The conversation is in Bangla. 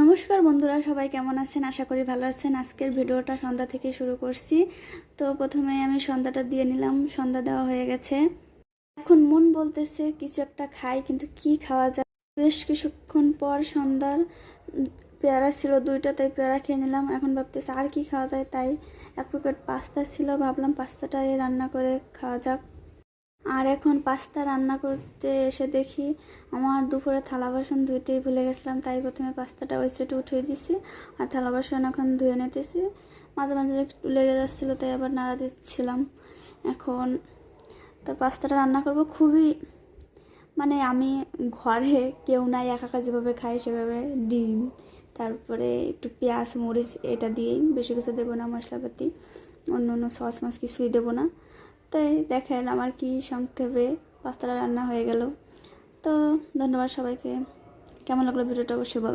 নমস্কার বন্ধুরা, সবাই কেমন আছেন? আশা করি ভালো আছেন। আজকের ভিডিওটা সন্ধ্যা থেকে শুরু করছি। তো প্রথমে আমি সন্ধ্যাটা দিয়ে নিলাম, সন্ধ্যা দেওয়া হয়ে গেছে। এখন মন বলতেছে কিছু একটা খাই, কিন্তু কি খাওয়া যায়। বেশ কিছুক্ষণ পর সন্ধ্যার পেয়ারা ছিল দুইটা, তাই পেয়ারা খেয়ে নিলাম। এখন ভাবতেছে আর কি খাওয়া যায়, তাই এক প্যাকেট পাস্তা ছিল, ভাবলাম পাস্তাটাই রান্না করে খাওয়া যাক। আর এখন পাস্তা রান্না করতে এসে দেখি আমার দুপুরে থালা বাসন ধুইতেই ভুলে গেছিলাম, তাই প্রথমে পাস্তাটা ওই সাইডে উঠিয়ে দিছি আর থালা বাসন এখন ধুয়ে নিতেছি। মাঝে মাঝে একটু লেগে যাচ্ছিলো, তাই আবার নাড়া দিচ্ছিলাম। এখন তো পাস্তাটা রান্না করব খুবই, মানে আমি ঘরে কেউ নাই, একা একা যেভাবে খাই সেভাবে ডিম, তারপরে একটু পেঁয়াজ মরিচ এটা দিয়েই, বেশি কিছু দেবো না, মশলাপাতি অন্য অন্য সস মস কিছুই দেবো না। তাই দেখেন আমার কি সংক্ষেপে পাস্তাটা রান্না হয়ে গেল। তো ধন্যবাদ সবাইকে। কেমন লাগলো ভিডিওটা অবশ্যই বলবেন।